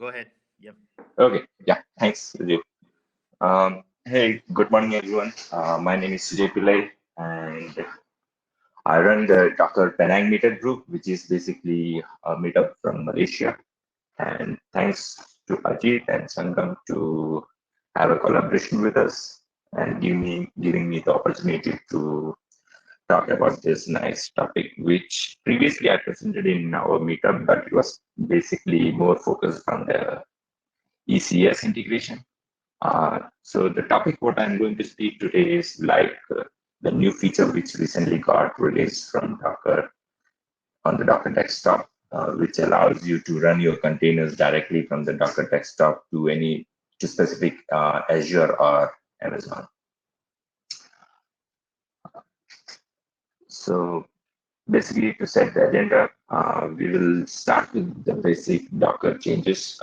Go ahead. Yep. Okay, yeah, thanks, Rajiv. Hey, good morning, everyone. My name is Sujay Pillai, and I run the Dr. Penang Meetup group, which is basically a meetup from Malaysia. And thanks to Ajit and Sangam to have a collaboration with us and giving me the opportunity to talk about this nice topic, which previously I presented in our meetup, but it was basically more focused on the ECS integration. So the topic what I'm going to speak today is like the new feature which recently got released from Docker on the Docker desktop, which allows you to run your containers directly from the Docker desktop to specific Azure or Amazon. So basically, to set the agenda, we will start with the basic Docker changes.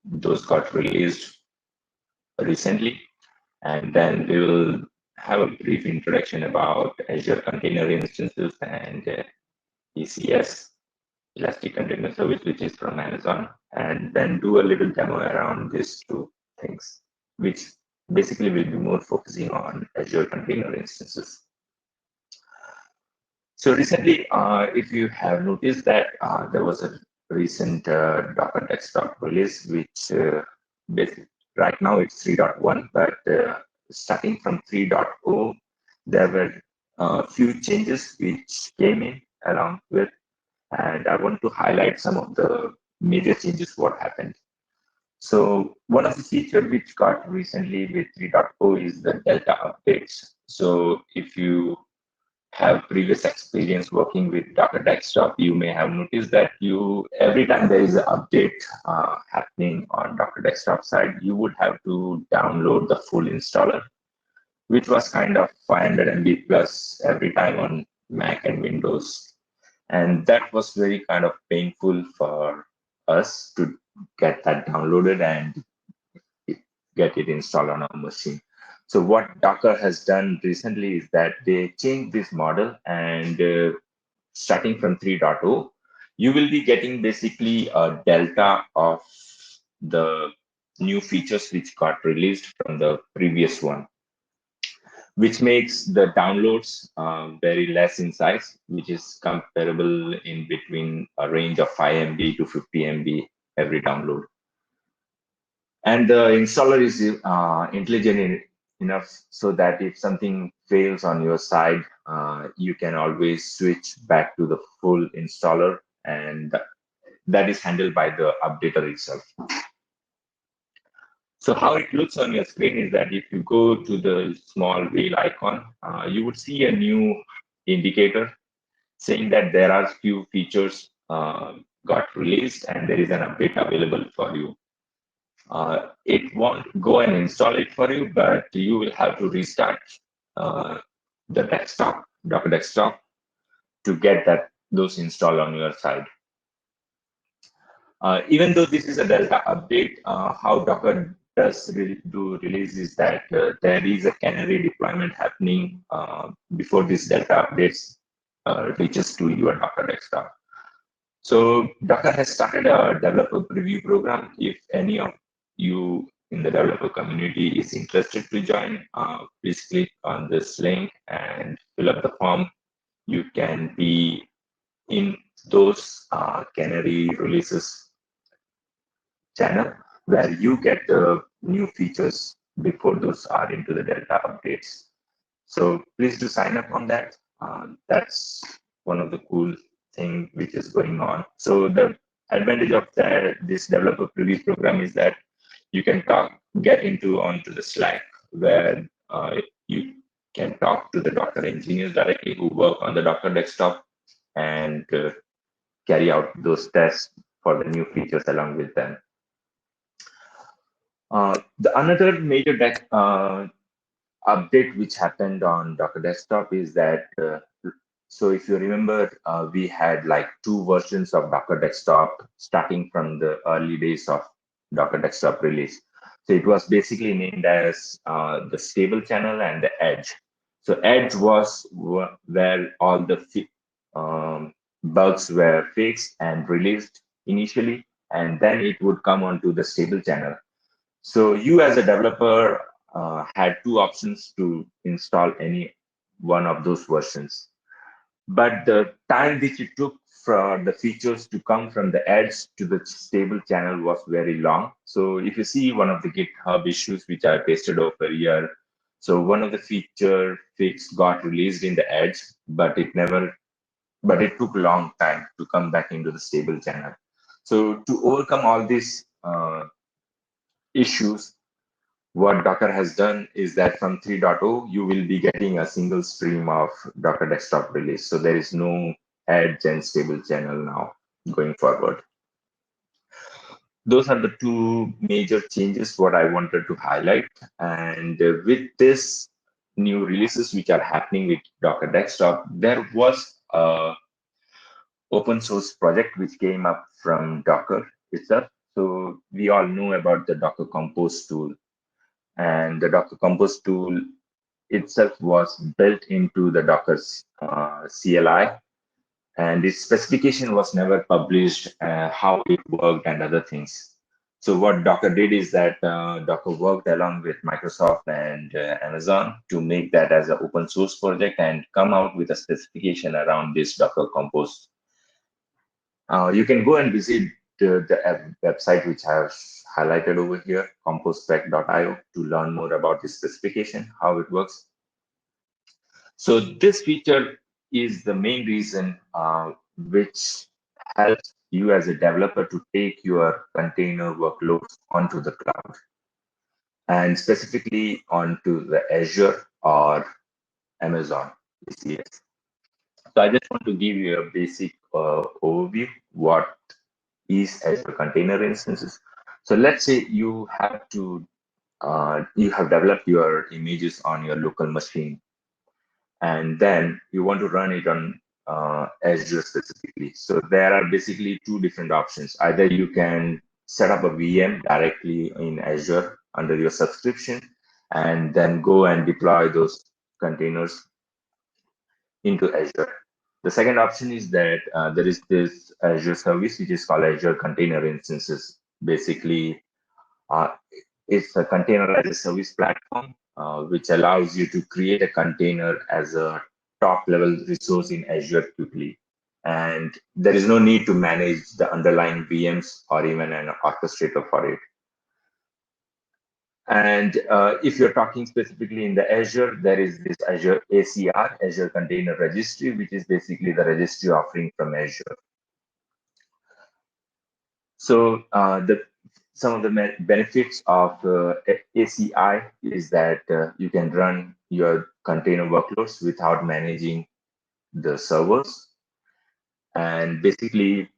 Those got released recently, and then we will have a brief introduction about Azure Container Instances and ECS, Elastic Container Service, which is from Amazon, and then do a little demo around these two things, which basically will be more focusing on Azure Container Instances. So recently, if you have noticed that there was a recent Docker desktop release, which basically right now it's 3.1, but starting from 3.0, there were a few changes which came in along with, and I want to highlight some of the major changes what happened. So one of the features which got recently with 3.0 is the Delta updates. So if you have previous experience working with Docker Desktop, you may have noticed that you every time there is an update happening on Docker Desktop side, you would have to download the full installer, which was kind of 500 MB plus every time on Mac and Windows. And that was very kind of painful for us to get that downloaded and get it installed on our machine. So what Docker has done recently is that they changed this model, and starting from 3.0, you will be getting basically a delta of the new features which got released from the previous one, which makes the downloads very less in size, which is comparable in between a range of 5 MB to 50 MB every download. And the installer is enough so that if something fails on your side, you can always switch back to the full installer, and that is handled by the updater itself. So how it looks on your screen is that if you go to the small wheel icon, you would see a new indicator saying that there are few features got released and there is an update available for you. It won't go and install it for you, but you will have to restart uh, the desktop, Docker desktop, to get those installed on your side. Even though this is a Delta update, how Docker does do release is that there is a canary deployment happening before this Delta updates reaches to your Docker desktop. So Docker has started a developer preview program. If any of you in the developer community is interested to join, please click on this link and fill up the form. You can be in those Canary releases channel where you get the new features before those are into the Delta updates. So please do sign up on that. That's one of the cool thing which is going on. So the advantage of this developer preview program is that you can get onto the Slack where you can talk to the Docker engineers directly who work on the Docker desktop and carry out those tests for the new features along with them. The another major update which happened on Docker Desktop is that, so if you remember, we had like two versions of Docker Desktop starting from the early days of Docker Desktop release. So it was basically named as the stable channel and the edge. So edge was where all the bugs were fixed and released initially. and then it would come onto the stable channel. So you as a developer had two options to install any one of those versions. But the time which it took for the features to come from the edge to the stable channel was very long. So if you see one of the GitHub issues which I pasted over here, so one of the feature fix got released in the edge, but it took a long time to come back into the stable channel. So to overcome all these issues, what Docker has done is that from 3.0, you will be getting a single stream of Docker desktop release. So there is no edge and stable channel now going forward. Those are the two major changes what I wanted to highlight. And with this new releases which are happening with Docker desktop, there was a open source project which came up from Docker itself. So we all know about the Docker Compose tool, and the Docker Compose tool itself was built into the Docker's CLI, and its specification was never published, how it worked and other things. So what Docker did is that Docker worked along with Microsoft and Amazon to make that as an open source project and come out with a specification around this Docker Compose. You can go and visit the website which I have highlighted over here, composespec.io, to learn more about this specification, how it works. So this feature is the main reason which helps you as a developer to take your container workloads onto the cloud, and specifically onto the Azure or Amazon ECS. So I just want to give you a basic overview what is Azure Container Instances. So let's say you have developed your images on your local machine, and then you want to run it on Azure specifically. So there are basically two different options. Either you can set up a VM directly in Azure under your subscription, and then go and deploy those containers into Azure. The second option is that there is this Azure service which is called Azure Container Instances. Basically, uh, it's a container as a service platform which allows you to create a container as a top level resource in Azure quickly. And there is no need to manage the underlying VMs or even an orchestrator for it. And if you're talking specifically in the Azure, there is this Azure ACR, Azure Container Registry, which is basically the registry offering from Azure. So some of the benefits of ACI is that you can run your container workloads without managing the servers. And basically,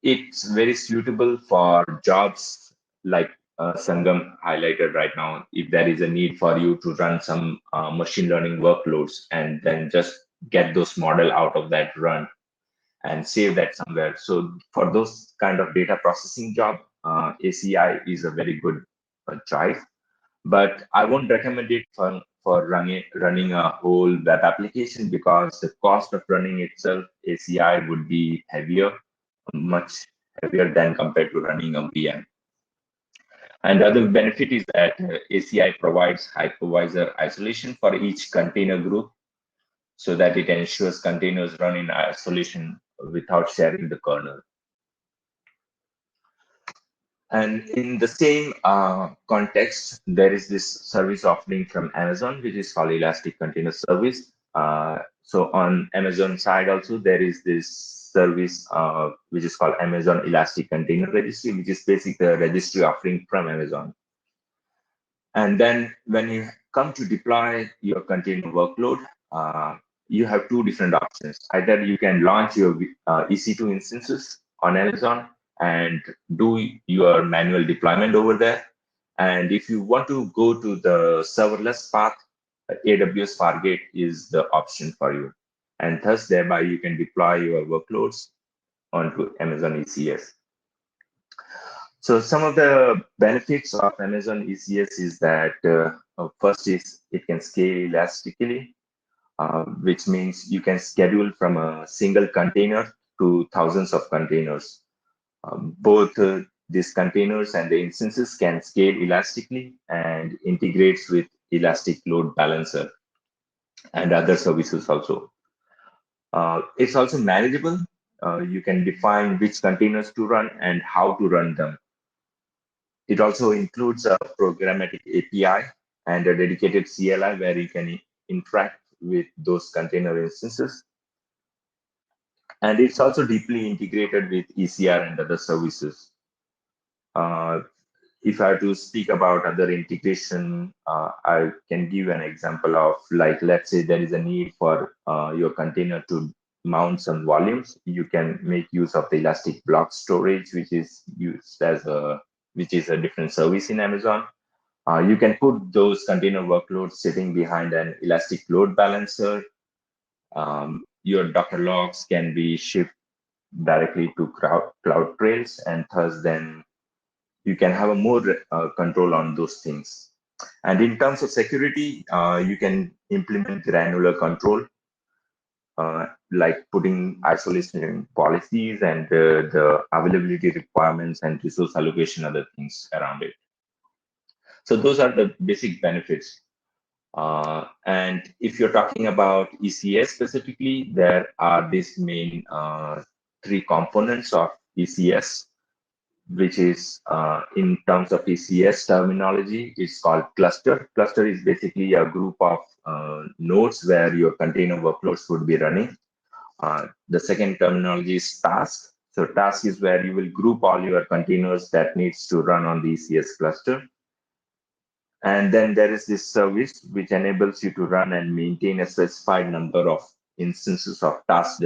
it's very suitable for jobs like Sangam highlighted right now. If there is a need for you to run some machine learning workloads and then just get those model out of that run and save that somewhere. So for those kind of data processing job, ACI is a very good choice. But I won't recommend it for running a whole web application, because the cost of running itself, ACI would be heavier, much heavier than compared to running a VM. And the other benefit is that ACI provides hypervisor isolation for each container group, so that it ensures containers run in isolation without sharing the kernel. And in the same context, there is this service offering from Amazon, which is called Elastic Container Service. So on Amazon side also, there is this service which is called Amazon Elastic Container Registry, which is basically the registry offering from Amazon. And then when you come to deploy your container workload, you have two different options. Either you can launch your EC2 instances on Amazon and do your manual deployment over there. And if you want to go to the serverless path, AWS Fargate is the option for you. And thus, thereby, you can deploy your workloads onto Amazon ECS. So some of the benefits of Amazon ECS is that first is it can scale elastically, which means you can schedule from a single container to thousands of containers. Both these containers and the instances can scale elastically and integrates with Elastic Load Balancer and other services also. It's also manageable. You can define which containers to run and how to run them. It also includes a programmatic API and a dedicated CLI where you can interact with those container instances. And it's also deeply integrated with ECR and other services. Uh, if I have to speak about other integration, I can give an example of, like, let's say there is a need for your container to mount some volumes. You can make use of the Elastic Block Storage, which is used as a different service in Amazon. You can put those container workloads sitting behind an Elastic Load Balancer. Your Docker logs can be shipped directly to CloudTrails, and thus then you can have a more control on those things. And in terms of security, you can implement granular control, like putting isolation policies and the availability requirements and resource allocation, other things around it. So those are the basic benefits. And if you're talking about ECS specifically, there are these main three components of ECS, which is in terms of ECS terminology, it's called cluster. Cluster is basically a group of nodes where your container workloads would be running. The second terminology is task. So task is where you will group all your containers that needs to run on the ECS cluster. And then there is this service which enables you to run and maintain a specified number of instances of task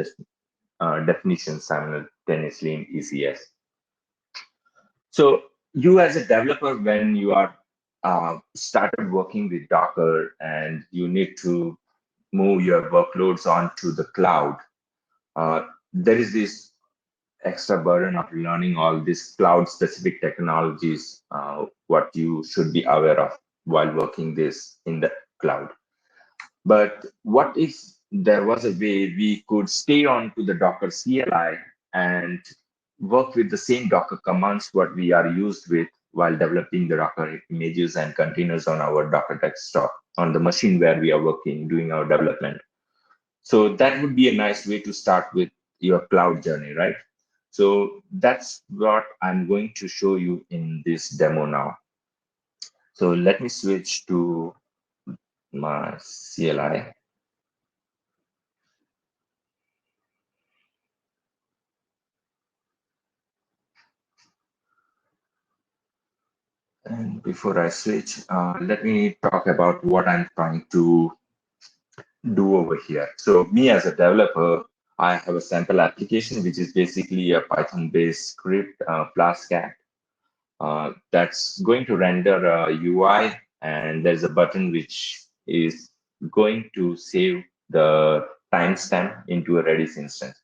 definitions simultaneously in ECS. So you as a developer, when you are started working with Docker and you need to move your workloads onto the cloud, there is this extra burden of learning all these cloud specific technologies, what you should be aware of while working this in the cloud. But what if there was a way we could stay on to the Docker CLI and work with the same Docker commands what we are used with while developing the Docker images and containers on our Docker desktop on the machine where we are working, doing our development. So that would be a nice way to start with your cloud journey, right? So that's what I'm going to show you in this demo now. So let me switch to my CLI. And before I switch, let me talk about what I'm trying to do over here. So me as a developer, I have a sample application, which is basically a Python-based script, Flask-Cat, that's going to render a UI, and there's a button which is going to save the timestamp into a Redis instance.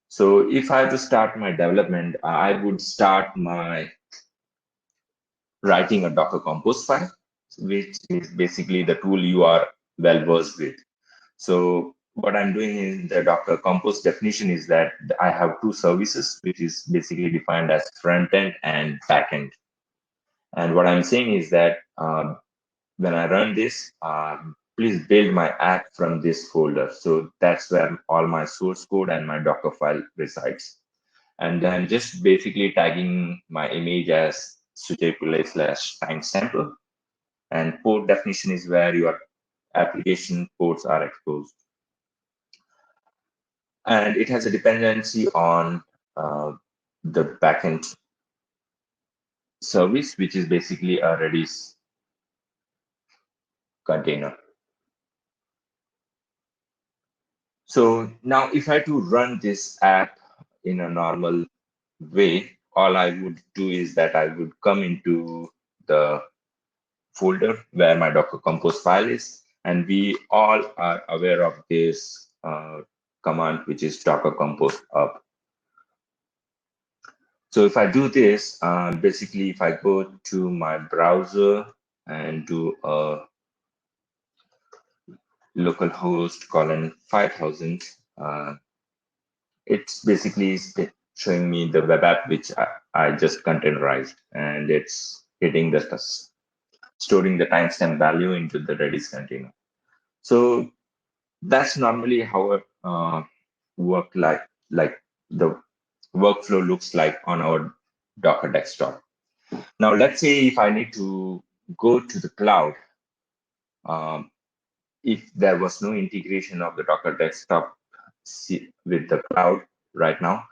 So if I have to start my development, I would start my writing a Docker Compose file, which is basically the tool you are well versed with. So what I'm doing in the Docker Compose definition is that I have two services, which is basically defined as front end and back end. And what I'm saying is that when I run this, please build my app from this folder. So that's where all my source code and my Docker file resides. And then just basically tagging my image as Sujay Pillai /timestamper. And port definition is where your application ports are exposed. And it has a dependency on the backend service, which is basically a Redis container. So now if I had to run this app in a normal way, all I would do is that I would come into the folder where my Docker Compose file is, and we all are aware of this command, which is Docker Compose up. So if I do this, basically if I go to my browser and do a localhost colon 5000, it's basically showing me the web app which I just containerized, and it's hitting the storing the timestamp value into the Redis container. So that's normally how it work like the workflow looks like on our Docker desktop. Now let's say if I need to go to the cloud, um, if there was no integration of the Docker desktop with the cloud right now,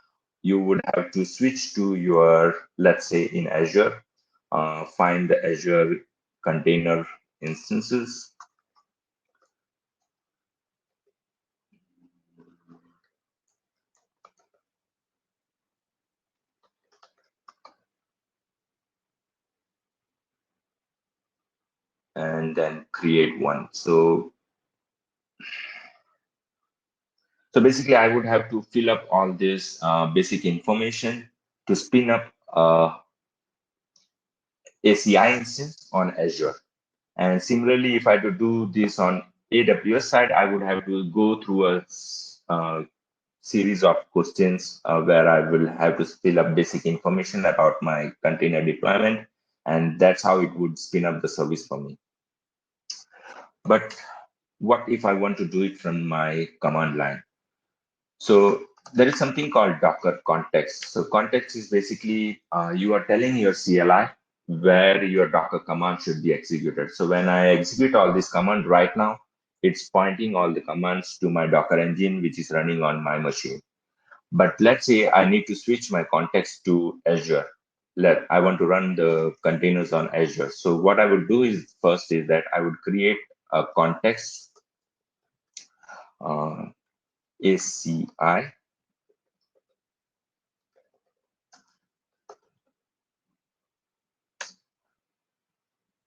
you would have to switch to your, let's say in Azure, find the Azure container instances, and then create one. So basically, I would have to fill up all this basic information to spin up ACI instance on Azure. And similarly, if I had to do this on AWS side, I would have to go through a series of questions where I will have to fill up basic information about my container deployment. And that's how it would spin up the service for me. But what if I want to do it from my command line? So there is something called Docker context. So context is basically you are telling your CLI where your Docker command should be executed. So when I execute all this command right now, it's pointing all the commands to my Docker engine, which is running on my machine. But let's say I need to switch my context to Azure. I want to run the containers on Azure. So what I would do is first is that I would create a context ACI.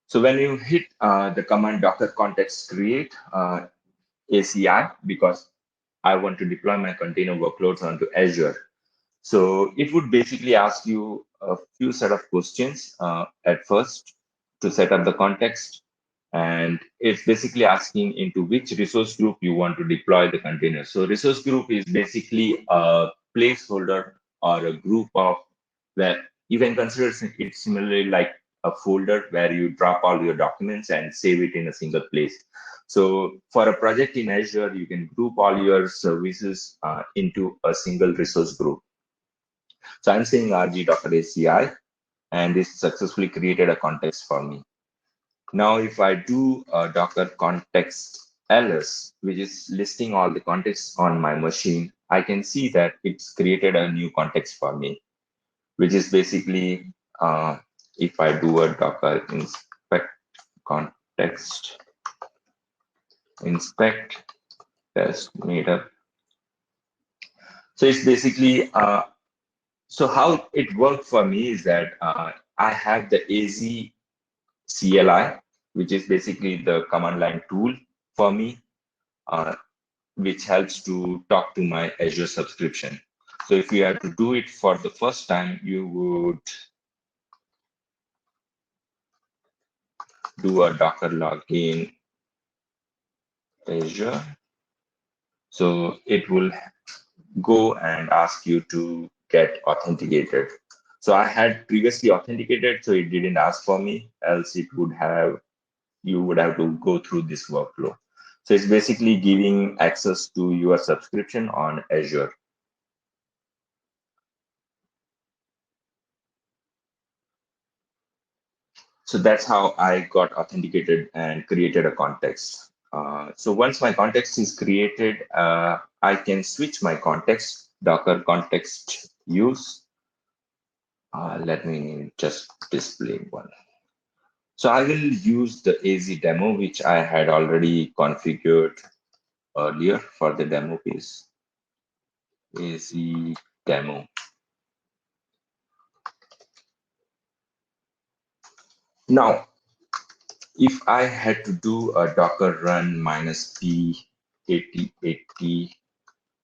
So when you hit the command docker context create ACI, because I want to deploy my container workloads onto Azure. So it would basically ask you a few set of questions at first to set up the context. And it's basically asking into which resource group you want to deploy the container. So resource group is basically a placeholder or a group of where you can consider it similarly like a folder where you drop all your documents and save it in a single place. So for a project in Azure, you can group all your services into a single resource group. So I'm saying RG Docker ACI, and this successfully created a context for me. Now, if I do a Docker context ls, which is listing all the contexts on my machine, I can see that it's created a new context for me, which is basically if I do a Docker inspect context, inspect test meter. So it's basically, so how it worked for me is that I have the AZ CLI, which is basically the command line tool for me, which helps to talk to my Azure subscription. So if you have to do it for the first time, you would do a Docker login Azure. So it will go and ask you to get authenticated. So I had previously authenticated, so it didn't ask for me, else it would have, you would have to go through this workflow. So it's basically giving access to your subscription on Azure. So that's how I got authenticated and created a context. So once my context is created, I can switch my context, Docker context use. Let me just display one. So I will use the AZ demo, which I had already configured earlier for the demo piece. AZ demo. Now, if I had to do a Docker run -p 8080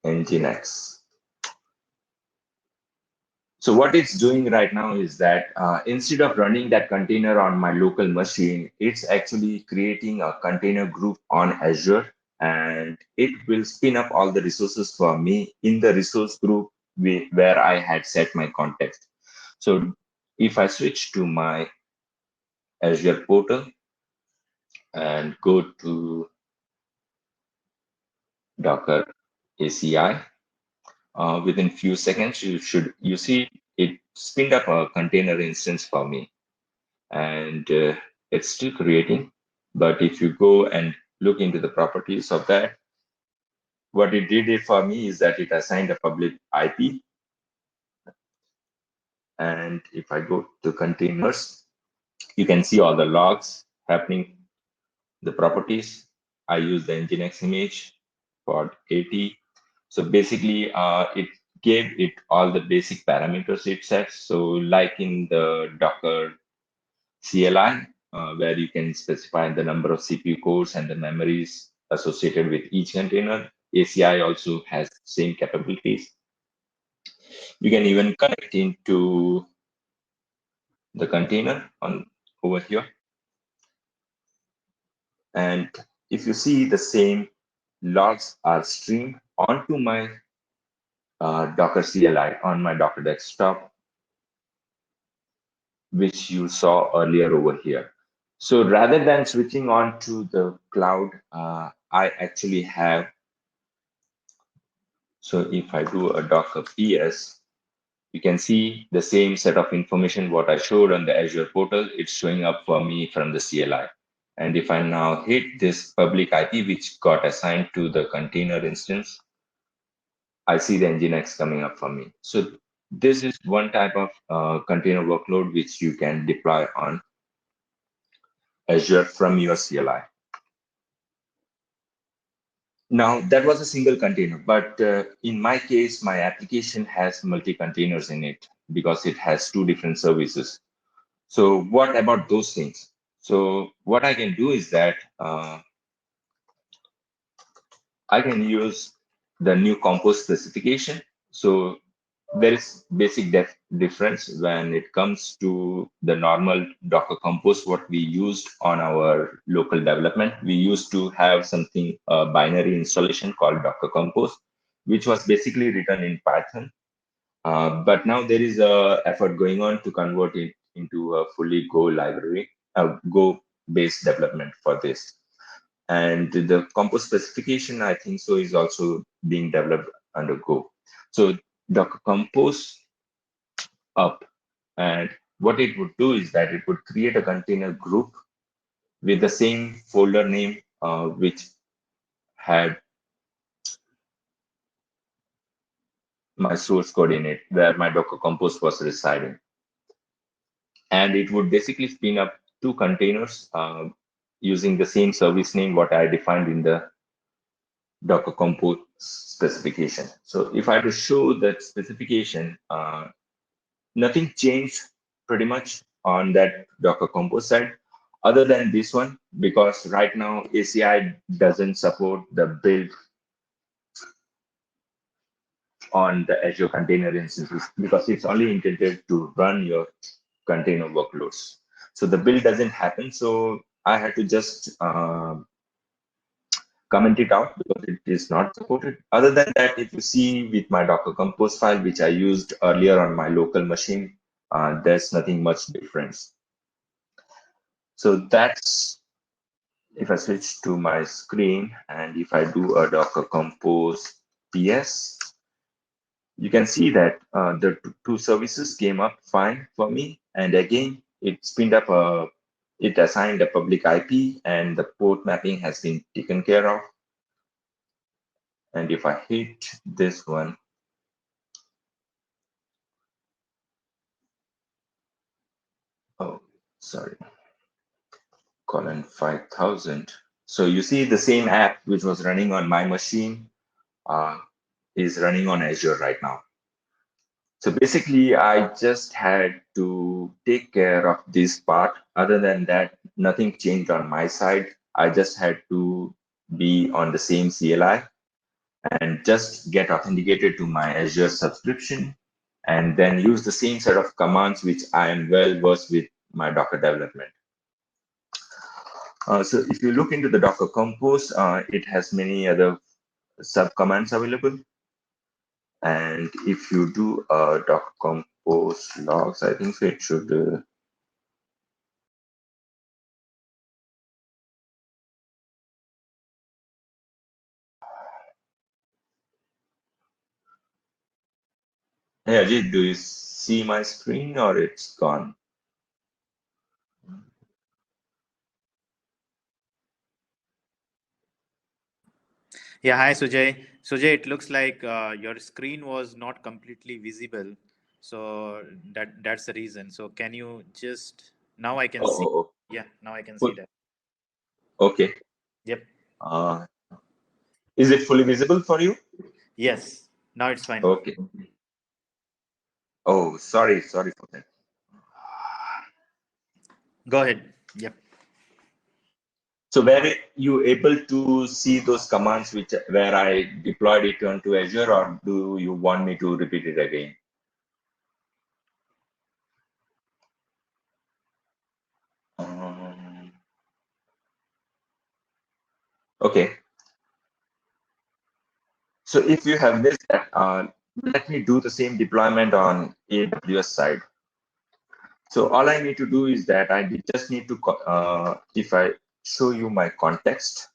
nginx. So what it's doing right now is that instead of running that container on my local machine, it's actually creating a container group on Azure, and it will spin up all the resources for me in the resource group where I had set my context. So if I switch to my Azure portal and go to Docker ACI, within few seconds, you see it spinned up a container instance for me, and it's still creating. But if you go and look into the properties of that, what it did it for me is that it assigned a public IP. And if I go to containers, you can see all the logs happening, the properties. I use the Nginx image for 80. So basically, it gave it all the basic parameters it sets. So like in the Docker CLI, where you can specify the number of CPU cores and the memories associated with each container, ACI also has same capabilities. You can even connect into the container on over here. And if you see, the same logs are streamed onto my Docker CLI on my Docker desktop, which you saw earlier over here. So rather than switching on to the cloud, I actually have, so if I do a Docker PS, you can see the same set of information what I showed on the Azure portal, it's showing up for me from the CLI. And if I now hit this public IP, which got assigned to the container instance, I see the Nginx coming up for me. So this is one type of container workload which you can deploy on Azure from your CLI. Now that was a single container, but in my case, my application has multi-containers in it because it has two different services. So what about those things? So what I can do is that I can use the new compose specification. So there is basic difference when it comes to the normal Docker Compose, what we used on our local development. We used to have something, a binary installation called Docker Compose, which was basically written in Python. But now there is a effort going on to convert it into a fully Go library, Go-based development for this. And the Compose specification, I think so, is also being developed under Go. So Docker Compose up, and what it would do is that it would create a container group with the same folder name, which had my source code in it, where my Docker Compose was residing. And it would basically spin up two containers using the same service name, what I defined in the Docker Compose specification. So if I had to show that specification, nothing changed pretty much on that Docker Compose side, other than this one, because right now ACI doesn't support the build on the Azure container instances because it's only intended to run your container workloads. So the build doesn't happen. So I had to just comment it out because it is not supported. Other than that, if you see with my Docker Compose file, which I used earlier on my local machine, there's nothing much difference. So that's, if I switch to my screen and if I do a Docker Compose PS, you can see that the two services came up fine for me. And again, it spinned up it assigned a public IP and the port mapping has been taken care of. And if I hit this one, oh, sorry, colon 5000. So you see the same app which was running on my machine is running on Azure right now. So basically, I just had to take care of this part. Other than that, nothing changed on my side. I just had to be on the same CLI and just get authenticated to my Azure subscription and then use the same set of commands which I am well versed with my Docker development. So if you look into the Docker Compose, it has many other sub commands available. And if you do docker compose logs, I think it should hey Ajit, do you see my screen or it's gone? Yeah, hi Sujay. Sujay, it looks like your screen was not completely visible, so that's the reason. So can you just now I can see? Oh, Yeah, now I can oh, see that. okay. Yep. Uh, is it fully visible for you? Yes. Now it's fine. Okay. Oh, sorry for that. Go ahead. Yep. So were you able to see those commands which where I deployed it onto Azure, or do you want me to repeat it again? Um, okay. So if you have missed that, let me do the same deployment on AWS side. So all I need to do is that just need to, if I show you my context,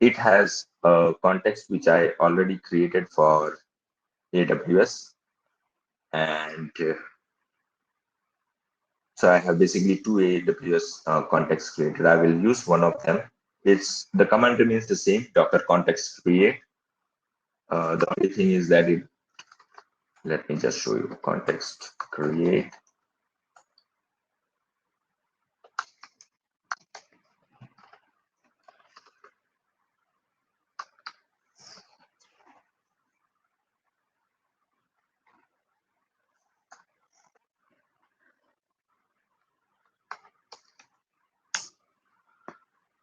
it has a context which I already created for AWS. And so I have basically two AWS contexts created. I will use one of them. The command remains the same, Docker context create. The only thing is that let me just show you context create.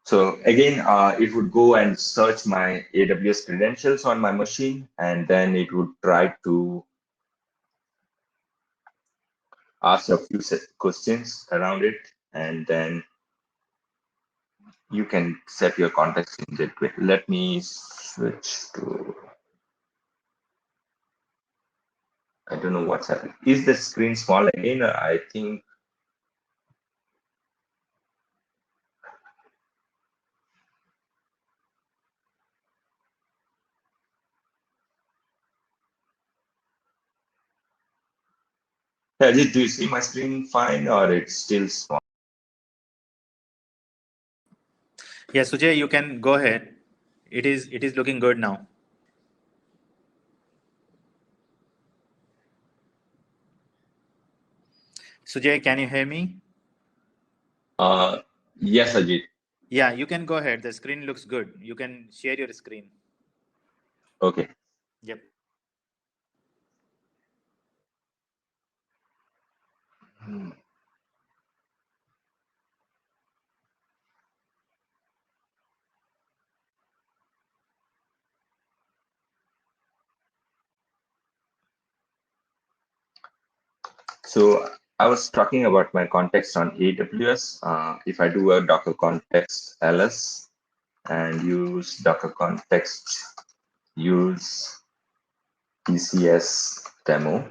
So again, it would go and search my AWS credentials on my machine, and then it would try to ask a few questions around it, and then you can set your context in that way. Let me switch to, I don't know what's happening. Is the screen small again? I think, yeah, do you see my screen fine or it's still small? Yeah, Sujay, you can go ahead. It is looking good now. Sujay, can you hear me? Uh, yes, Ajit. Yeah, you can go ahead. The screen looks good. You can share your screen. Okay. Yep. So I was talking about my context on AWS. If I do a Docker context ls and use Docker context use ECS demo.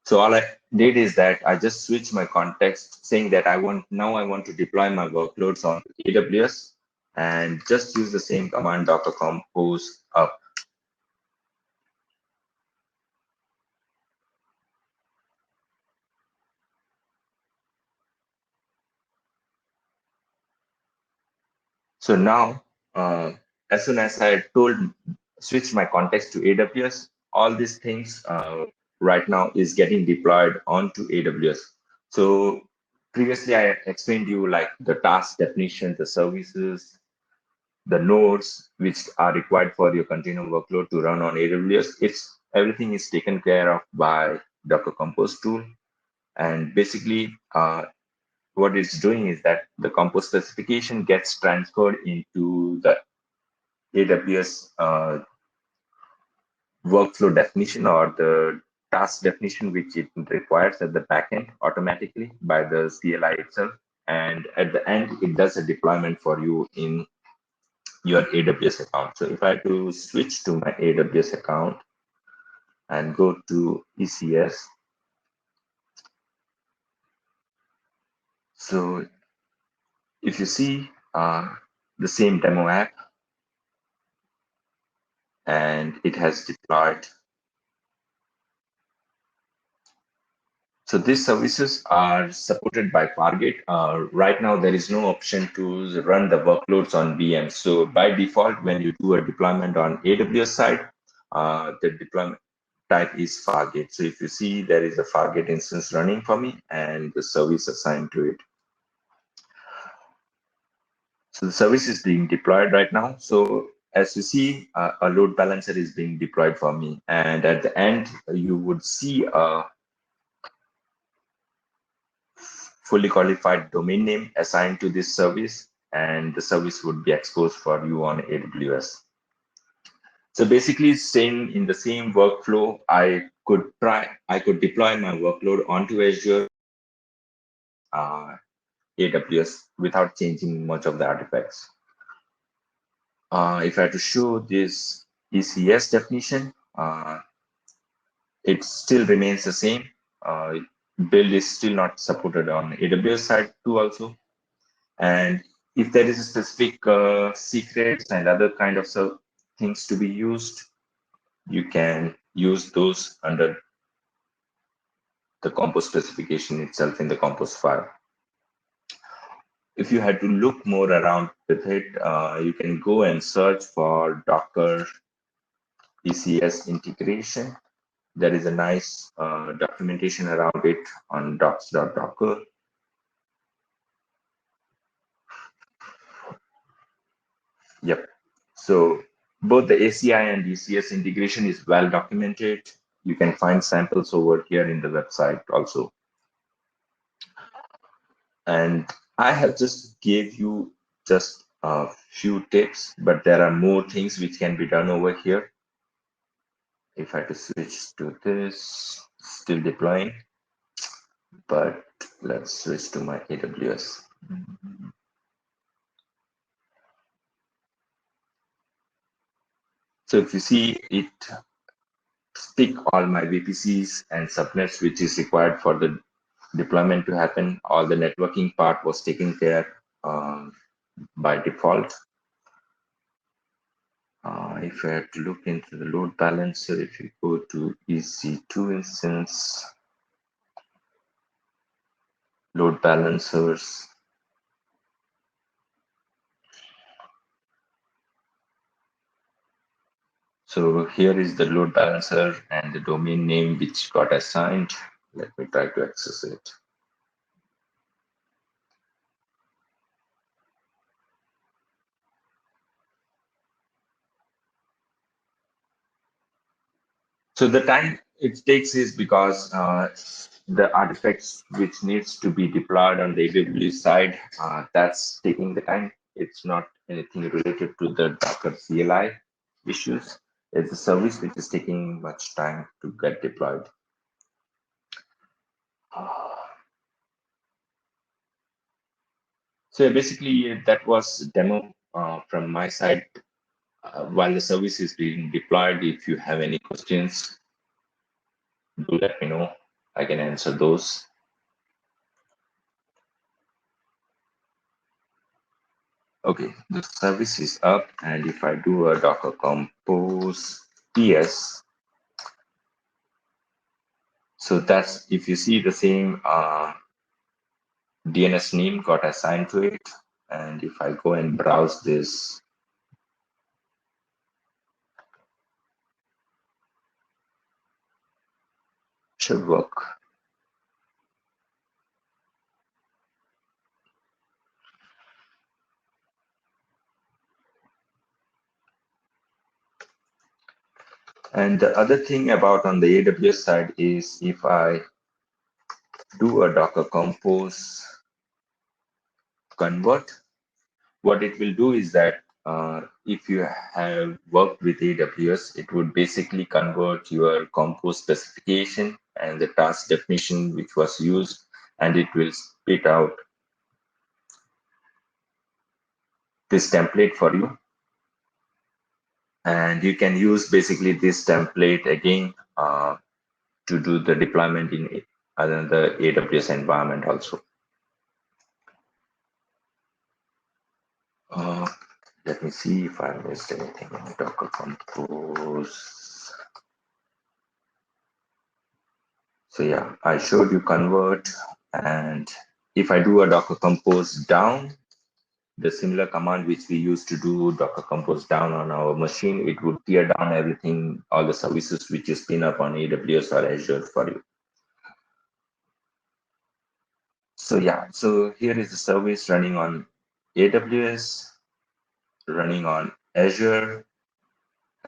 So all I did is that I just switched my context saying that I want to deploy my workloads on AWS and just use the same command Docker compose up. So now, as soon as I switch my context to AWS, all these things right now is getting deployed onto AWS. So previously I explained to you like the task definition, the services, the nodes which are required for your container workload to run on AWS. Everything is taken care of by Docker Compose tool. And basically, what it's doing is that the Compose specification gets transferred into the AWS workflow definition or the task definition, which it requires at the backend automatically by the CLI itself. And at the end, it does a deployment for you in your AWS account. So if I had to switch to my AWS account and go to ECS, so if you see the same demo app, and it has deployed. So these services are supported by Fargate. Right now, there is no option to run the workloads on VMs. So by default, when you do a deployment on AWS side, the deployment type is Fargate. So if you see, there is a Fargate instance running for me and the service assigned to it. So the service is being deployed right now. So as you see, a load balancer is being deployed for me. And at the end, you would see a fully qualified domain name assigned to this service, and the service would be exposed for you on AWS. So basically, staying in the same workflow, I could deploy my workload onto Azure, AWS without changing much of the artifacts. If I had to show this ECS definition, it still remains the same. Build is still not supported on AWS side too also. And if there is a specific secrets and other kind of things to be used, you can use those under the compose specification itself in the compose file. If you had to look more around with it, you can go and search for Docker ECS integration. There is a nice documentation around it on docs.docker. Yep. So both the ACI and ECS integration is well documented. You can find samples over here in the website also. And I have just gave you just a few tips, but there are more things which can be done over here. If I had to switch to this, still deploying, but let's switch to my AWS. So if you see, it pick all my VPCs and subnets which is required for the deployment to happen. All the networking part was taken care by default. If I have to look into the load balancer, if you go to EC2 instance, load balancers, so here is the load balancer and the domain name which got assigned. Let me try to access it. So the time it takes is because the artifacts which needs to be deployed on the AWS side, that's taking the time. It's not anything related to the Docker CLI issues. It's a service which is taking much time to get deployed. So basically that was demo from my side. While the service is being deployed, if you have any questions, do let me know. I can answer those. Okay, the service is up, and if I do a Docker compose ps, so that's if you see the same DNS name got assigned to it, and if I go and browse this, should work. And the other thing about on the AWS side is if I do a Docker compose convert, what it will do is that if you have worked with AWS, it would basically convert your compose specification and the task definition which was used, and it will spit out this template for you. And you can use basically this template again to do the deployment in another AWS environment also. Uh, Let me see if I missed anything in Docker Compose. So yeah, I showed you convert, and if I do a Docker Compose down, the similar command which we used to do Docker Compose down on our machine, it would tear down everything, all the services which is spin up on AWS or Azure for you. So yeah, so here is the service running on AWS, running on Azure,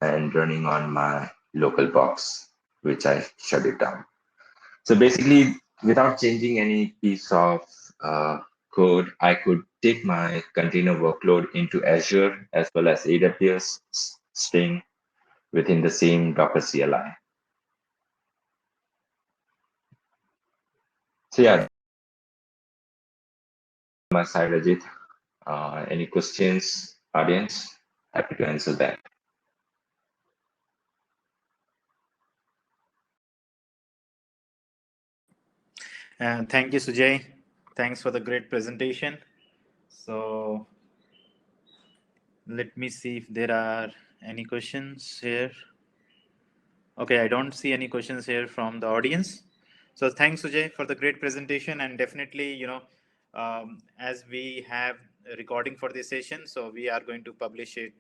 and running on my local box, which I shut it down. So basically, without changing any piece of uh, code, I could take my container workload into Azure as well as AWS, staying within the same Docker CLI. So yeah, my side, Ajit. Any questions, audience? Happy to answer that. Thank you, Sujay. Thanks for the great presentation. So let me see if there are any questions here. Okay, I don't see any questions here from the audience. So thanks, Sujay, for the great presentation. And definitely, as we have a recording for this session, so we are going to publish it,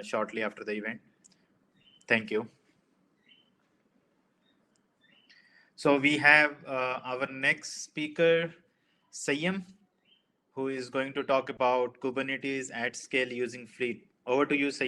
shortly after the event. Thank you. So we have our next speaker, Sayam, who is going to talk about Kubernetes at scale using Fleet. Over to you, Sayam.